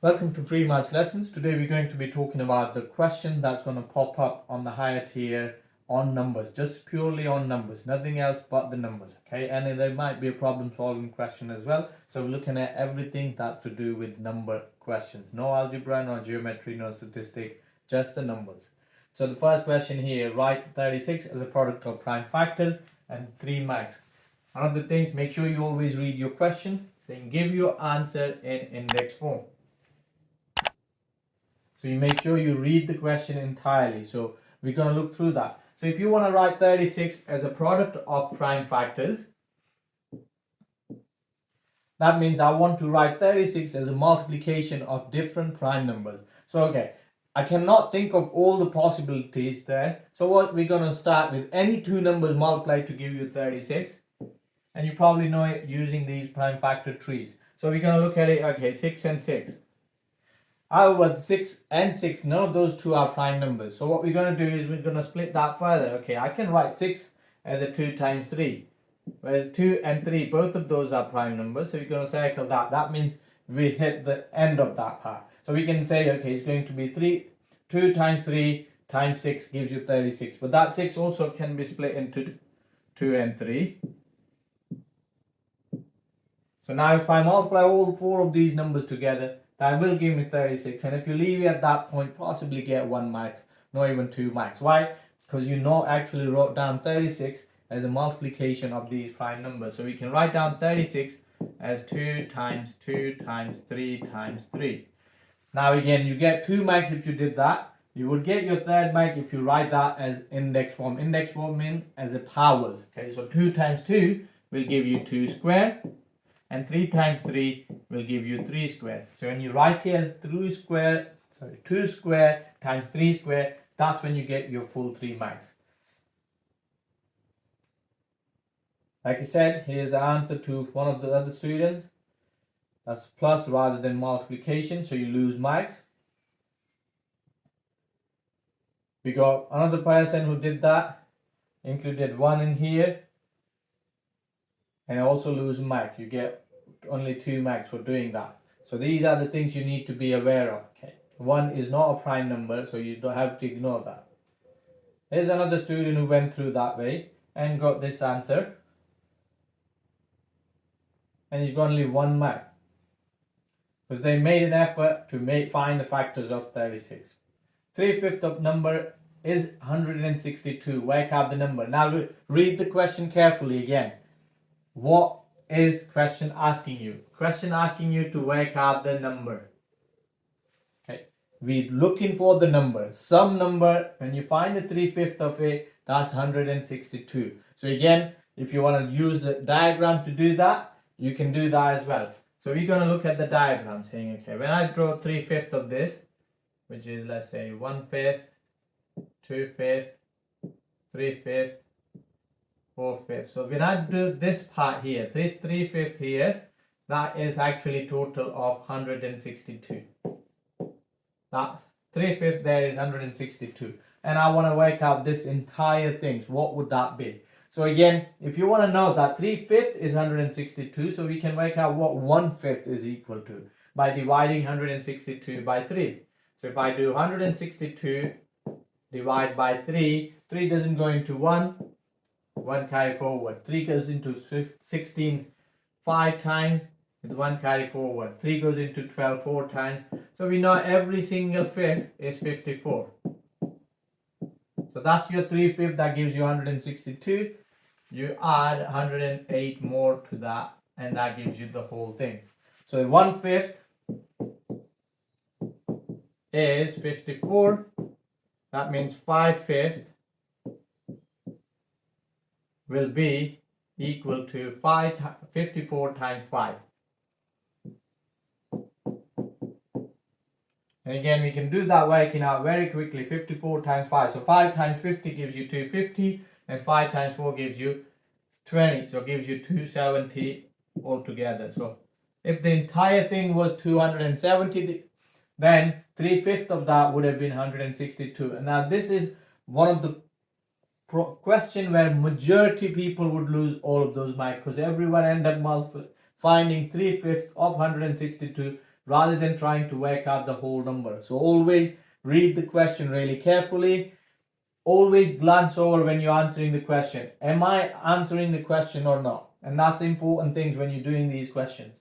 Welcome to Free Maths Lessons. Today we're going to be talking about the question that's going to pop up on the higher tier on numbers, just purely on numbers, nothing else but the numbers, okay? And then there might be a problem solving question as well. So we're looking at everything that's to do with number questions. No algebra, no geometry, no statistic, just the numbers. So the first question here, write 36 as a product of prime factors and 3 marks. One of the things, make sure you always read your question, saying give your answer in index form. So you make sure you read the question entirely. So we're going to look through that. So if you want to write 36 as a product of prime factors, that means I want to write 36 as a multiplication of different prime numbers. So okay, I cannot think of all the possibilities there. So what we're going to start with, any two numbers multiplied to give you 36. And you probably know it using these prime factor trees. So we're going to look at it, okay, 6 and 6. However, 6 and 6, none of those two are prime numbers. So what we're going to do is we're going to split that further. Okay, I can write 6 as a 2 times 3. Whereas 2 and 3, both of those are prime numbers. So we're going to circle that. That means we hit the end of that part. So we can say, okay, it's going to be 2 times 3 times 6 gives you 36. But that 6 also can be split into 2 and 3. So now if I multiply all four of these numbers together, that will give me 36. And if you leave it at that point, possibly get 1 mark, not even 2 marks. Why? Because you actually wrote down 36 as a multiplication of these prime numbers. So we can write down 36 as 2 times 2 times 3 times 3. Now again, you get 2 marks if you did that. You would get your third mark if you write that as index form. Index form means as a powers. Okay, so 2 times 2 will give you 2 squared. And 3 times 3 will give you 3 squared. So when you write it as 2 squared times 3 squared, that's when you get your full 3 marks. Like I said, here's the answer to one of the other students. That's plus rather than multiplication, so you lose marks. We got another person who did that, included 1 in here, and also lose mark. You get only 2 marks for doing that. So these are the things you need to be aware of. Okay, 1 is not a prime number, so you don't have to ignore that. Here's another student who went through that way and got this answer, and you got only 1 mark because they made an effort to find the factors of 36. 3/5 of number is 162. Work out the number. Now read the question carefully again. What is question asking you? Question asking you to work out the number. Okay, we're looking for the number. Some number, when you find the 3/5 of it, that's 162. So again, if you want to use the diagram to do that, you can do that as well. So we're going to look at the diagram saying, okay, when I draw 3/5 of this, which is, let's say, 1/5, 2/5, 3/5, 4/5. So when I do this part here, this 3/5 here, that is actually total of 162. That's 3/5 there is 162. And I want to work out this entire thing. What would that be? So again, if you want to know that 3/5 is 162, so we can work out what 1/5 is equal to by dividing 162 by 3. So if I do 162 divide by 3, 3 doesn't go into 1 carry forward. 3 goes into 16 5 times, with 1 carry forward. 3 goes into 12 4 times. So we know every single fifth is 54. So that's your 3/5, that gives you 162. You add 108 more to that, and that gives you the whole thing. So 1/5 is 54. That means 5/5 will be equal to 54 times 5. And again, we can do that working out very quickly. 54 times 5. So 5 times 50 gives you 250, and 5 times 4 gives you 20. So it gives you 270 altogether. So if the entire thing was 270, then 3/5 of that would have been 162. And now this is one of the question where majority people would lose all of those marks, because everyone end up finding 3/5 of 162 rather than trying to work out the whole number. So always read the question really carefully. Always glance over when you're answering the question. Am I answering the question or not? And that's the important things when you're doing these questions.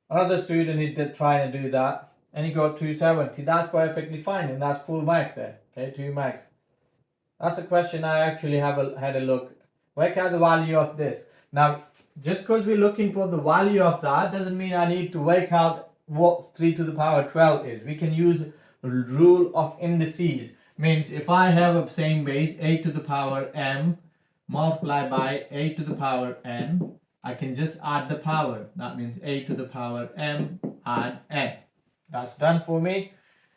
Another student is trying to do that and he got 270. That's perfectly fine and that's full marks there. Okay, 2 marks. That's a question I actually had a look. Work out the value of this. Now, just because we're looking for the value of that doesn't mean I need to work out what 3 to the power 12 is. We can use rule of indices. Means if I have a same base, a to the power m multiplied by a to the power n, I can just add the power. That means a to the power m add n. That's done for me.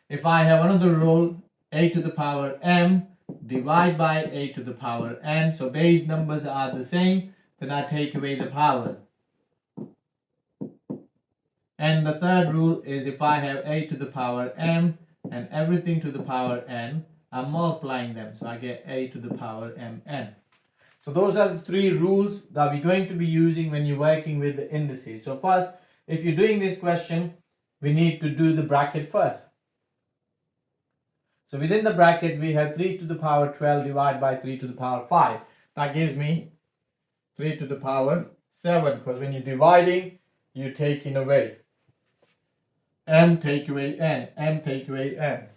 If I have another rule, a to the power m divide by a to the power n, so base numbers are the same, then I take away the power. And the third rule is if I have a to the power m and everything to the power n, I'm multiplying them, so I get a to the power mn. So those are the 3 rules that we're going to be using when you're working with the indices. So first, if you're doing this question, we need to do the bracket first. So within the bracket, we have 3 to the power 12 divided by 3 to the power 5. That gives me 3 to the power 7, because when you're dividing, you're taking away. M take away n, m take away n.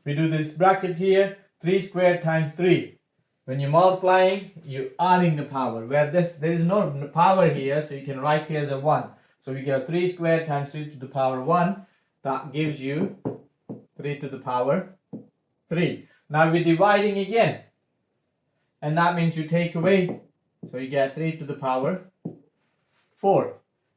We do this bracket here, 3 squared times 3. When you're multiplying, you're adding the power. Where there is no power here, so you can write here as a 1. So we get 3 squared times 3 to the power 1. That gives you 3 to the power 3. Now we're dividing again. And that means you take away. So you get 3 to the power 4.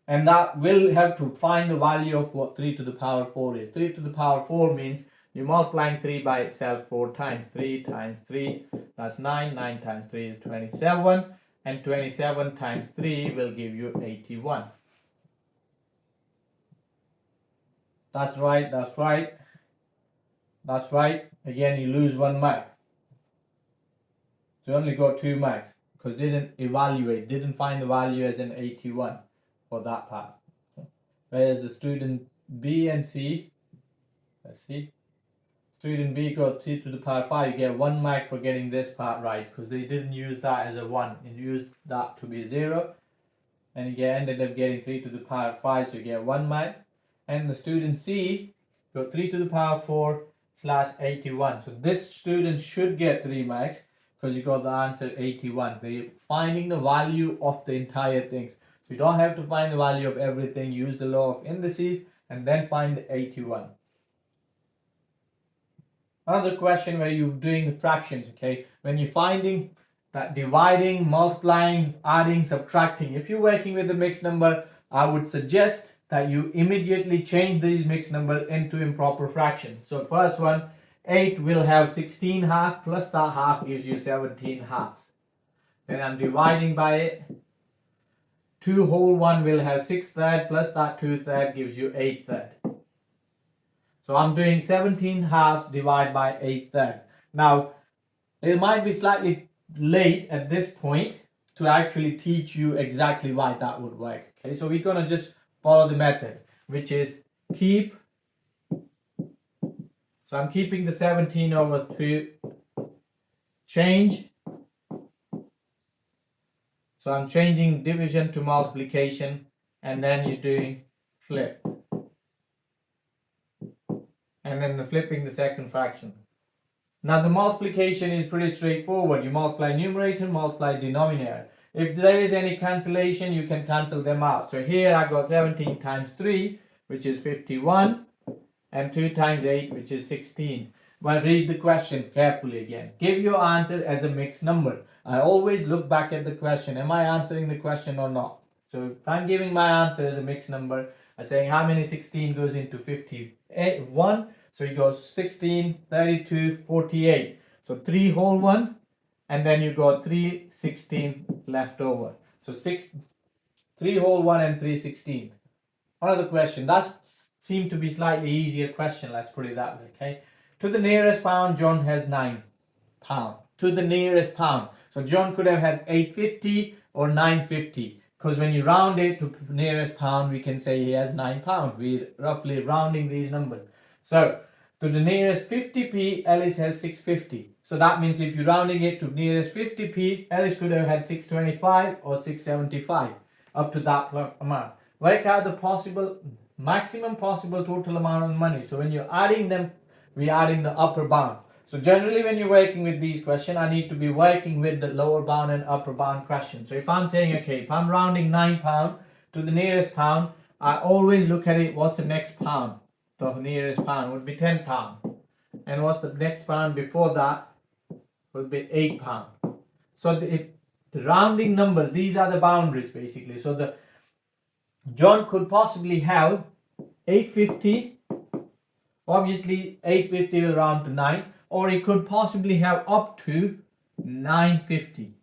And that will have to find the value of what 3 to the power 4 is. 3 to the power 4 means you're multiplying 3 by itself 4 times. 3 times 3, that's 9. 9 times 3 is 27. And 27 times 3 will give you 81. That's right, that's right. That's right. Again, you lose 1 mark. So you only got 2 marks because didn't evaluate, didn't find the value as an 81 for that part. Whereas the student B and C, let's see, student B got 3 to the power 5. You get 1 mark for getting this part right because they didn't use that as a 1 and used that to be 0. And you ended up getting 3 to the power 5, so you get 1 mark. And the student C got 3 to the power 4 slash 81. So this student should get 3 marks because you got the answer 81. They're finding the value of the entire things. So you don't have to find the value of everything. Use the law of indices and then find the 81. Another question where you're doing the fractions, okay? When you're finding that dividing, multiplying, adding, subtracting, if you're working with a mixed number, I would suggest that you immediately change these mixed numbers into improper fractions. So first one, 8 will have 16 halves plus that half gives you 17 halves. Then I'm dividing by it. 2 whole 1 will have 6 thirds plus that 2 thirds gives you 8 thirds. So I'm doing 17 halves divided by 8 thirds. Now, it might be slightly late at this point to actually teach you exactly why that would work. Okay, so we're going to just follow the method, which is keep. So I'm keeping the 17 over 2. Change. So I'm changing division to multiplication, and then you're doing flip. And then flipping the second fraction. Now the multiplication is pretty straightforward. You multiply numerator, multiply denominator. If there is any cancellation, you can cancel them out. So here I got 17 times 3, which is 51, and 2 times 8, which is 16. But read the question carefully again. Give your answer as a mixed number. I always look back at the question. Am I answering the question or not? So if I'm giving my answer as a mixed number, I'm saying how many 16 goes into 51. So you go 16, 32, 48. So 3 whole 1. And then you got 3 16 left over. So 3 whole 1 and 3 16. Another question. That seemed to be slightly easier question. Let's put it that way. Okay. To the nearest pound, John has 9 pound. To the nearest pound. So John could have had 850 or 950. because when you round it to nearest pound, we can say he has £9. We're roughly rounding these numbers. So to the nearest 50p, Ellis has 650. So that means if you're rounding it to nearest 50p, Ellis could have had 625 or 675 up to that amount. Work out the maximum possible total amount of money. So when you're adding them, we're adding the upper bound. So generally when you're working with these questions, I need to be working with the lower bound and upper bound question. So if I'm saying, okay, if I'm rounding £9 to the nearest pound, I always look at it, what's the next pound? The nearest pound would be £10. And what's the next pound before that? Would be £8. So if the rounding numbers, these are the boundaries basically. So the John could possibly have 850. Obviously 850 will round to 9, or he could possibly have up to 950.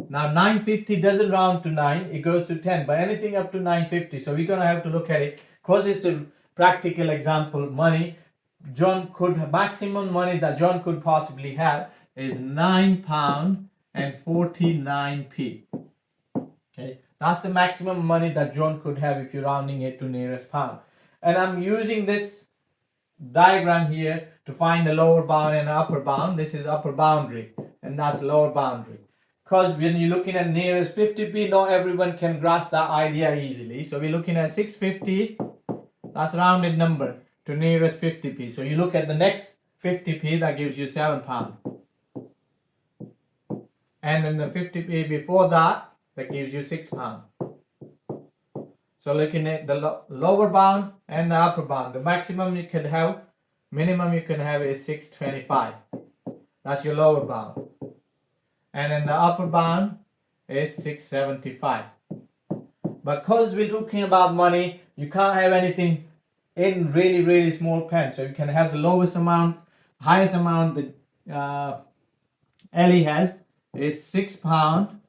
Now 950 doesn't round to 9, it goes to 10, but anything up to 950. So we're going to have to look at it, because it's a practical example, money. Maximum money that John could possibly have is £9 and 49p. Okay, that's the maximum money that John could have if you're rounding it to nearest pound. And I'm using this diagram here to find the lower bound and upper bound. This is upper boundary and that's lower boundary. Because when you're looking at nearest 50p, not everyone can grasp that idea easily. So we're looking at 650, that's rounded number to nearest 50p. So you look at the next 50p, that gives you £7. And then the 50p before that, that gives you £6. So looking at the lower bound and the upper bound, the maximum you can have, minimum you can have is 625. That's your lower bound. And then the upper bound is 675. But because we're talking about money, you can't have anything in really small pence. So you can have the lowest amount, highest amount that Ellie has is £6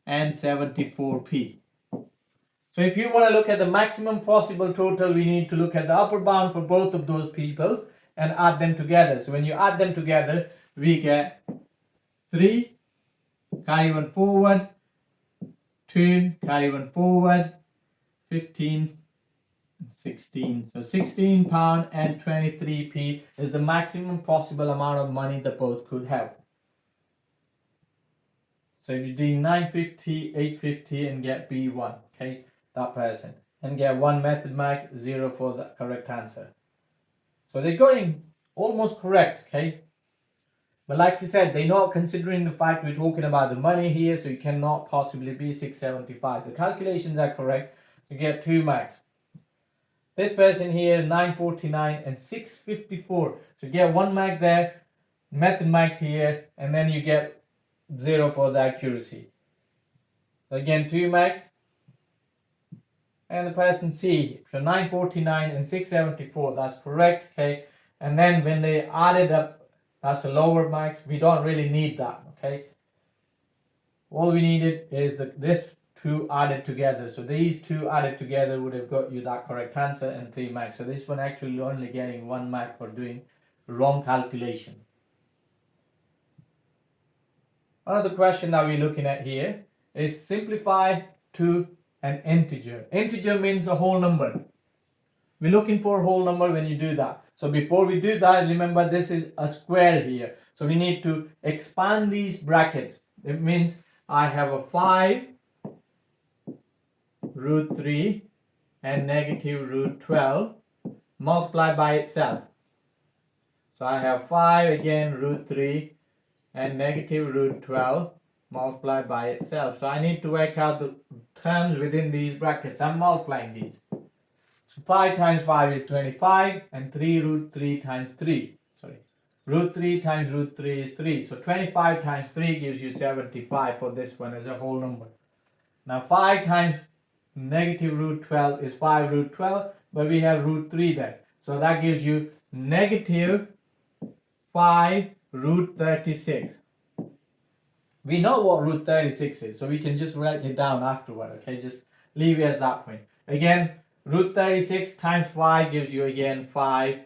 and 74p. So if you want to look at the maximum possible total, we need to look at the upper bound for both of those peoples and add them together. So when you add them together, we get 3, carry one forward, 2, carry one forward, 15, 16. So £16 and 23p is the maximum possible amount of money that both could have. So if you do 950, 850 and get B1, okay, that person, and get 1 method mark, 0 for the correct answer. So they're going almost correct, okay. But like I said, they're not considering the fact we're talking about the money here, so you cannot possibly be 675. The calculations are correct, you get 2 marks. This person here, 949 and 654. So you get 1 mark there, method marks here, and then you get 0 for the accuracy. So again, 2 marks. And the person C, so 949 and 674, that's correct, okay. And then when they added up, that's the lower marks. We don't really need that, okay. All we needed is this 2 added together. So these 2 added together would have got you that correct answer and 3 marks. So this one actually only getting 1 mark for doing wrong calculation. Another question that we're looking at here is simplify to an integer. Integer means a whole number. We're looking for a whole number when you do that. So before we do that, remember this is a square here. So we need to expand these brackets. It means I have a 5 root 3 and negative root 12 multiplied by itself. So I have 5 again root 3 and negative root 12 multiplied by itself. So I need to work out the terms within these brackets. I'm multiplying these. So 5 times 5 is 25 and 3 root 3 times 3. Root 3 times root 3 is 3. So 25 times 3 gives you 75 for this one as a whole number. Now 5 times negative root 12 is 5 root 12, but we have root 3 there. So that gives you negative 5 root 36. We know what root 36 is, so we can just write it down afterward, okay? Just leave it as that point. Again, root 36 times 5 gives you again 5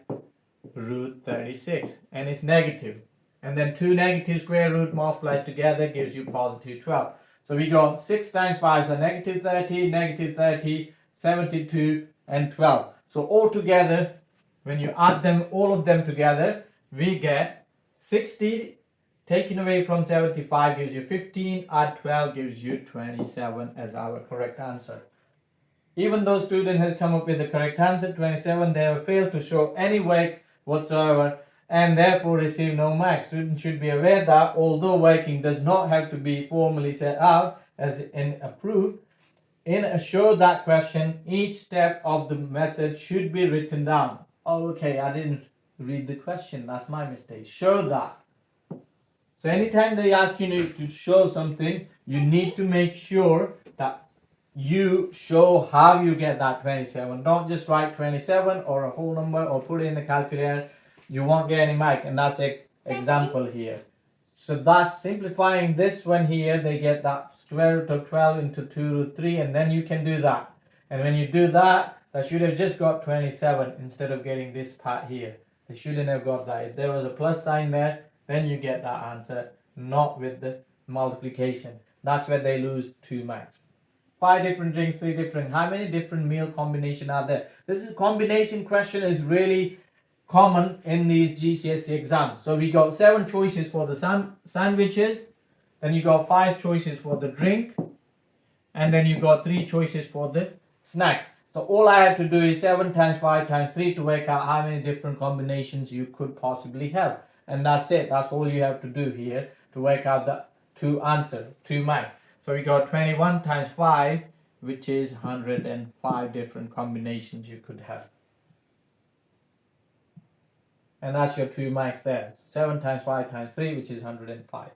root 36, and it's negative. And then 2 negative square root multiplies together gives you positive 12. So we got 6 times 5, so negative 30, negative 30, 72 and 12. So altogether, when you add them, all of them together, we get 60 taken away from 75 gives you 15, add 12 gives you 27 as our correct answer. Even though student has come up with the correct answer, 27, they have failed to show any work whatsoever and therefore receive no marks. Students should be aware that although working does not have to be formally set out as in approved, in a show that question, each step of the method should be written down. Oh, okay, I didn't read the question. That's my mistake. Show that. So anytime they ask you to show something, you need to make sure that you show how you get that 27. Don't just write 27 or a whole number or put it in the calculator. You won't get any mark, and that's an example here. So that's simplifying this one here. They get that square root of 12 into 2 root 3, and then you can do that. And when you do that, that should have just got 27 instead of getting this part here. They shouldn't have got that. If there was a plus sign there, then you get that answer, not with the multiplication. That's where they lose 2 marks. 5 different drinks, 3 different. How many different meal combinations are there? This is combination question is really common in these GCSE exams. So we got 7 choices for the sandwiches, then you got 5 choices for the drink, and then you got 3 choices for the snacks. So all I have to do is 7 times 5 times 3 to work out how many different combinations you could possibly have. And that's it. That's all you have to do here to work out the 2 answers, 2 marks. So we got 21 times 5, which is 105 different combinations you could have. And that's your 2 marks there. 7 times 5 times 3, which is 105.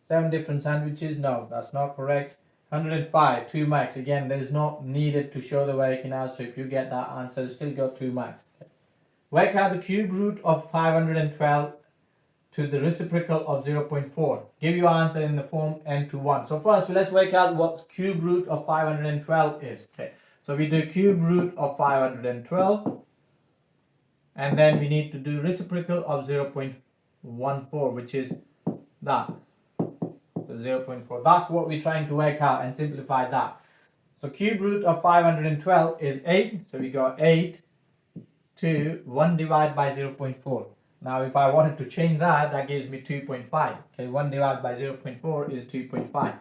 7 different sandwiches? No, that's not correct. 105, 2 marks. Again, there's not needed to show the working out. So if you get that answer, you still got 2 marks. Work out the cube root of 512 to the reciprocal of 0.4. Give your answer in the form n to 1. So first, let's work out what cube root of 512 is. Okay. So we do cube root of 512. And then we need to do reciprocal of 0.14, which is that. So 0.4. That's what we're trying to work out and simplify that. So cube root of 512 is 8. So we got 8 to 1 divided by 0.4. Now if I wanted to change that, that gives me 2.5. Okay, 1 divided by 0.4 is 2.5.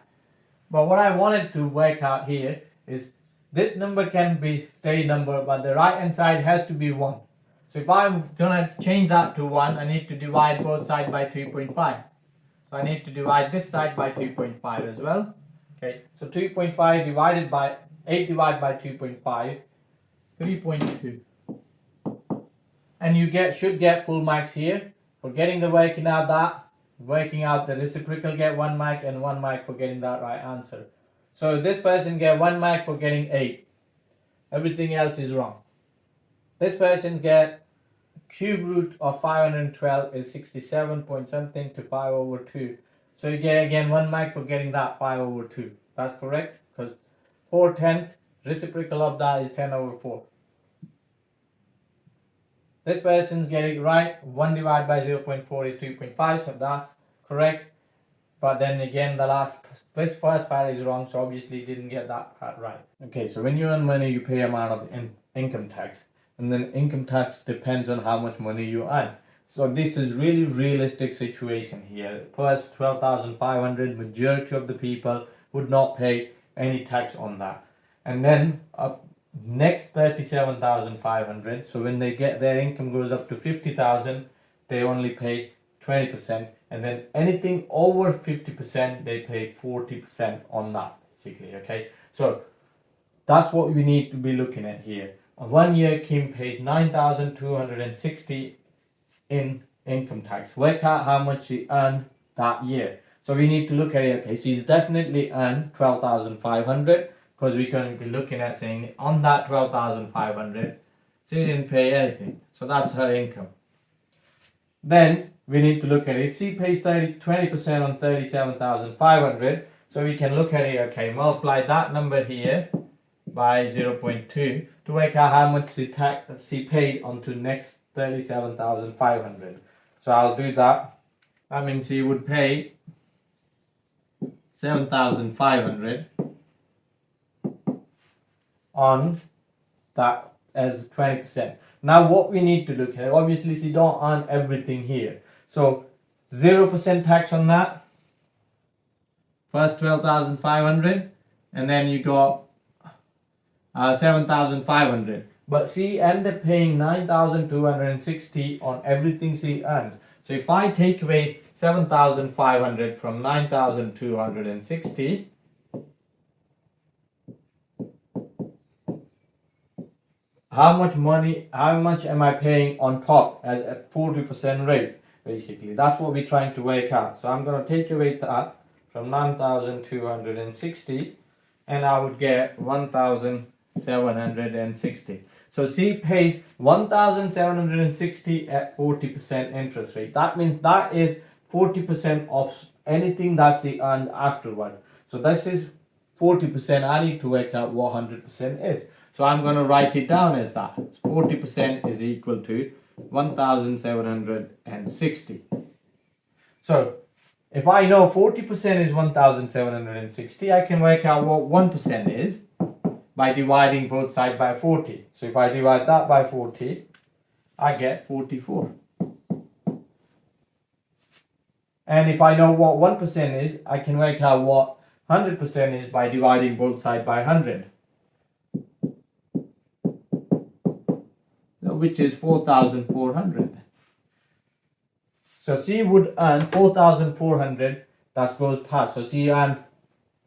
But what I wanted to work out here is this number can be stay number, but the right hand side has to be 1. So if I'm going to change that to 1, I need to divide both sides by 2.5. So I need to divide this side by 2.5 as well. Okay, so 2.5 divided by 8 divided by 2.5, 3.2. And you should get full marks here for getting the working out the reciprocal get 1 mark and 1 mark for getting that right answer. So this person get 1 mark for getting 8. Everything else is wrong. This person get cube root of 512 is 67 point something to 5 over 2. So you get again 1 mark for getting that 5 over 2. That's correct, because 4/10 reciprocal of that is 10 over 4. This person's getting right. 1 divided by 0.4 is 2.5, so that's correct. But then again, this first part is wrong, so obviously didn't get that part right. Okay, so when you earn money, you pay amount of income tax. And then income tax depends on how much money you earn. So this is really realistic situation here. First 12,500, majority of the people would not pay any tax on that. And then next 37,500. So when they get their income goes up to 50,000, they only pay 20%. And then anything over 50%, they pay 40% on that, basically. Okay, so that's what we need to be looking at here. 1 year, Kim pays 9,260 in income tax. Work out how much she earned that year. So we need to look at it. Okay, she's definitely earned 12,500 because we're going to be looking at saying on that 12,500, she didn't pay anything. So that's her income. Then we need to look at it. If she pays 20% on 37,500, so we can look at it. Okay, multiply that number here by 0.2 to work out how much she paid onto next 37,500. So I'll do that. That means she would pay 7,500 on that as 20%. Now what we need to look at, obviously you don't earn everything here. So 0% tax on that. First 12,500 and then you got 7,500. But she ended up paying 9,260 on everything she earned. So if I take away 7,500 from 9,260, how much am I paying on top at 40% rate? Basically, that's what we're trying to work out. So I'm going to take away that from 9,260 and I would get 1,760. So she pays 1,760 at 40% interest rate. That means that is 40% of anything that she earns afterward. So this is 40%. I need to work out what 100% is. So I'm going to write it down as that. 40% is equal to 1,760. So if I know 40% is 1,760, I can work out what 1% is by dividing both sides by 40. So if I divide that by 40, I get 44. And if I know what 1% is, I can work out what 100% is by dividing both sides by 100. Which is 4,400. So she would earn 4,400, that goes past. So she earned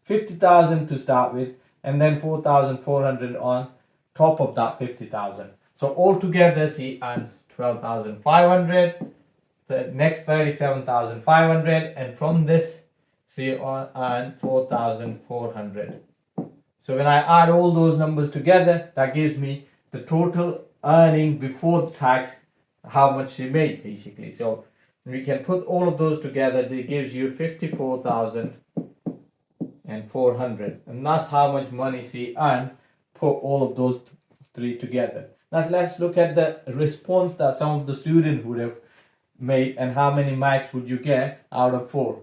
50,000 to start with and then 4,400 on top of that 50,000. So altogether she earns 12,500, the next 37,500 and from this she earned 4,400. So when I add all those numbers together, that gives me the total earning before the tax, how much she made basically. So we can put all of those together, that gives you 54,400 and that's how much money she earned. Put all of those three together. Now let's look at the response that some of the students would have made and how many marks would you get out of 4.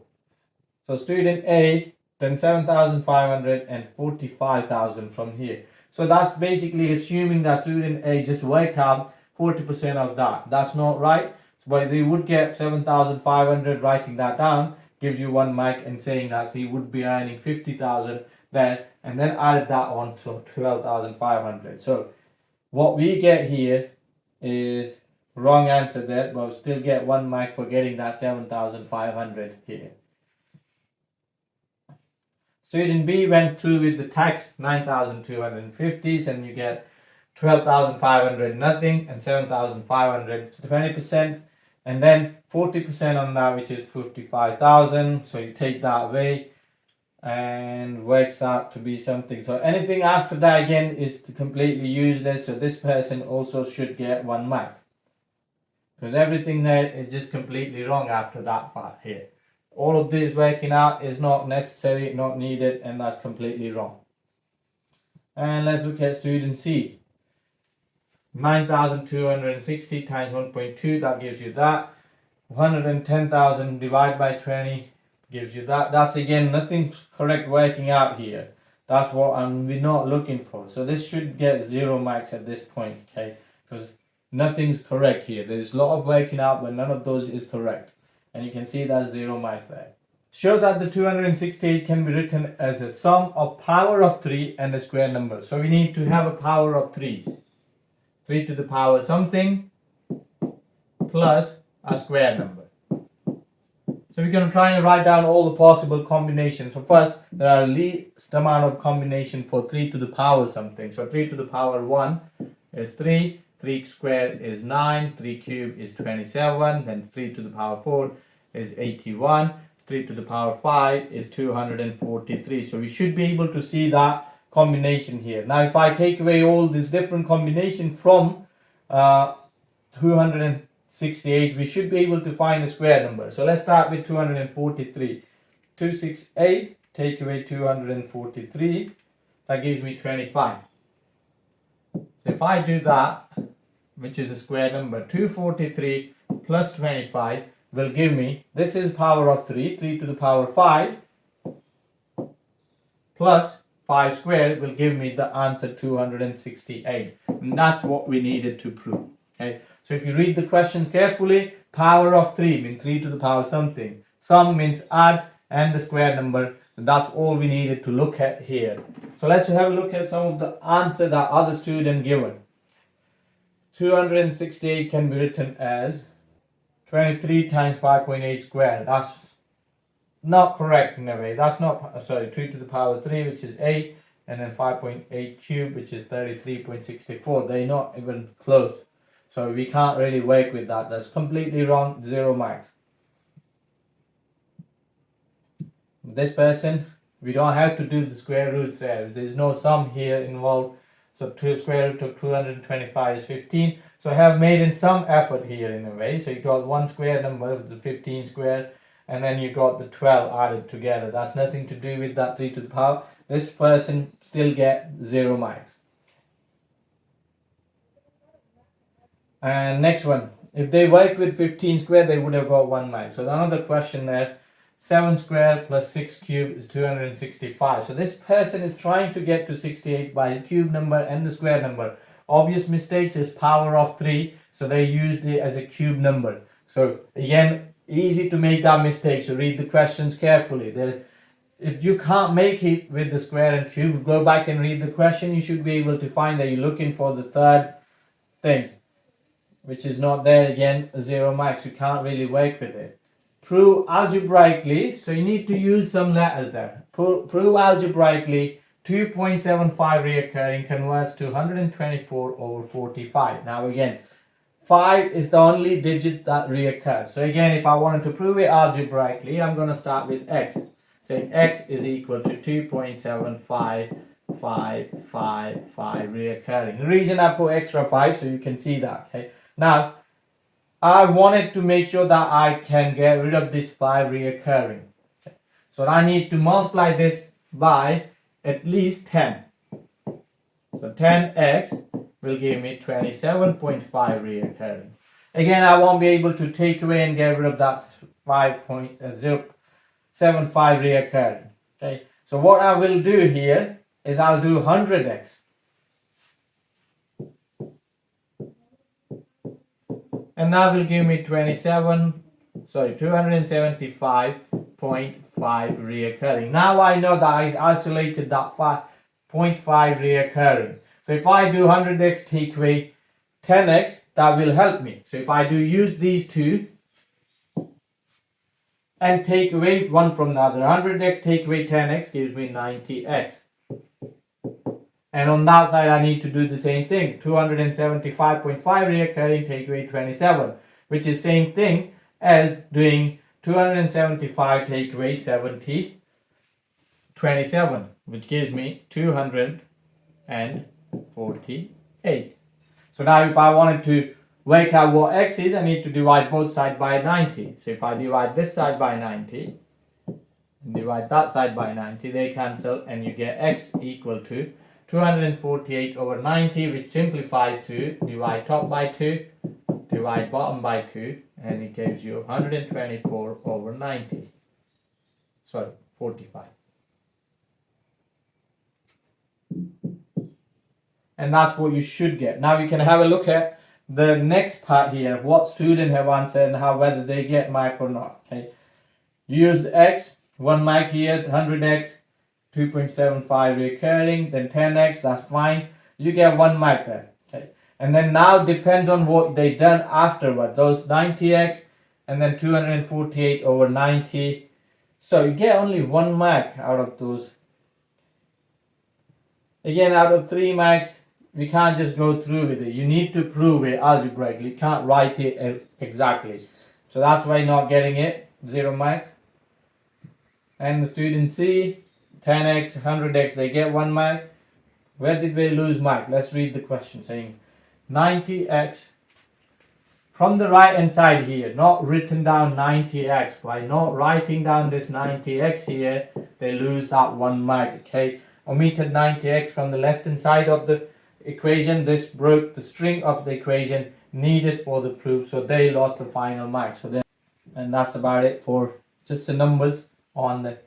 So student A then 7,500 and 45,000 from here. So that's basically assuming that student A just worked out 40% of that. That's not right. But they would get 7,500, writing that down gives you 1 mark and saying that he would be earning 50,000 there and then added that on to 12,500. So what we get here is wrong answer there, but we'll still get 1 mark for getting that 7,500 here. Student B went through with the tax 9,250 and you get 12,500 nothing and 7,500 20%. And then 40% on that, which is 55,000. So you take that away and works out to be something. So anything after that again is completely useless. So this person also should get 1 mark. Because everything there is just completely wrong after that part here. All of this working out is not necessary, not needed, and that's completely wrong. And let's look at student C. 9,260 times 1.2, that gives you that. 110,000 divided by 20 gives you that. That's again nothing correct working out here. That's what we're not looking for. So this should get 0 marks at this point, okay? Because nothing's correct here. There's a lot of working out, but none of those is correct. And you can see that's 0 marks there. Show that the 268 can be written as a sum of power of 3 and a square number. So we need to have a power of 3s. 3 to the power something plus a square number. So we're going to try and write down all the possible combinations. So first, there are least amount of combination for 3 to the power something. So 3 to the power 1 is 3, 3 squared is 9, 3 cubed is 27, then 3 to the power 4 is 81, 3 to the power 5 is 243. So we should be able to see that combination here. Now if I take away all these different combinations from 268, we should be able to find a square number. So let's start with 243. 268, take away 243, that gives me 25. So if I do that, which is a square number, 243 plus 25 will give me, this is power of 3, 3 to the power 5 plus 5 squared will give me the answer 268. And that's what we needed to prove. Okay, so if you read the questions carefully, power of 3 means 3 to the power something. Sum means add and the square number. And that's all we needed to look at here. So let's have a look at some of the answer that other student given. 268 can be written as 23 times 5.8 squared. That's not correct in a way. That's not, sorry, 2 to the power 3, which is 8, and then 5.8 cubed, which is 33.64. They're not even close. So we can't really work with that. That's completely wrong. 0 marks. This person, we don't have to do the square roots there. There's no sum here involved. So 2 square root of 225 is 15. So I have made in some effort here in a way. So you got one square number with the 15 square, and then you got the 12 added together. That's nothing to do with that 3 to the power. This person still get 0 marks. And next one, if they worked with 15 square, they would have got 1 mark. So another question there, 7 square plus 6 cube is 265. So this person is trying to get to 68 by the cube number and the square number. Obvious mistakes is power of 3, so they used it as a cube number. So again, easy to make that mistake. So read the questions carefully. If you can't make it with the square and cube, go back and read the question. You should be able to find that you're looking for the third thing, which is not there. Again, 0 marks. You can't really work with it. Prove algebraically, so you need to use some letters there. Prove algebraically 2.75 reoccurring converts to 124 over 45. Now again, 5 is the only digit that reoccurs. So again, if I wanted to prove it algebraically, I'm going to start with x. Saying x is equal to 2.75555 reoccurring. The reason I put extra 5 so you can see that. Okay. Now, I wanted to make sure that I can get rid of this 5 reoccurring. Okay. So I need to multiply this by at least 10. So 10x will give me 27.5 reoccurring. Again, I won't be able to take away and get rid of that 5.075 reoccurring. Okay. So what I will do here is I'll do 100x. And that will give me 275.5 reoccurring. Now I know that I isolated that 0.5 reoccurring. So if I do 100x take away 10x, that will help me. So if I do use these two and take away one from the other, 100x take away 10x gives me 90x. And on that side, I need to do the same thing. 275.5 reoccurring take away 27, which is same thing as doing 275 take away 27, which gives me 248. So now if I wanted to work out what x is, I need to divide both sides by 90. So if I divide this side by 90, and divide that side by 90, they cancel, and you get x equal to 248 over 90, which simplifies to divide top by 2, divide bottom by 2, and it gives you 124 over 90. Sorry, 45. And that's what you should get. Now we can have a look at the next part here, what students have answered and how whether they get mark or not. Okay, you use the x, 1 mark here, 100x, 2.75 recurring, then 10x, that's fine. You get 1 mark there. Okay, and then now depends on what they done afterward. Those 90x and then 248 over 90. So you get only 1 mark out of those. Again, out of 3 marks, we can't just go through with it. You need to prove it algebraically. You can't write it exactly. So that's why you're not getting it, 0 marks. And the student C, 10x, 100x, they get 1 mark. Where did we lose mark? Let's read the question saying 90x. From the right hand side here, not written down 90x. By not writing down this 90x here, they lose that 1 mark. Okay, omitted 90x from the left hand side of the equation. This broke the string of the equation needed for the proof, so they lost the final mark. So then, and that's about it for just the numbers on the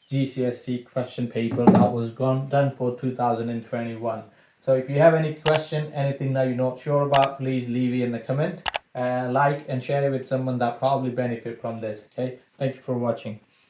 GCSE question paper that was done for 2021. So if you have any question, anything that you're not sure about, please leave it in the comment. Like and share it with someone that probably benefit from this. Okay, thank you for watching.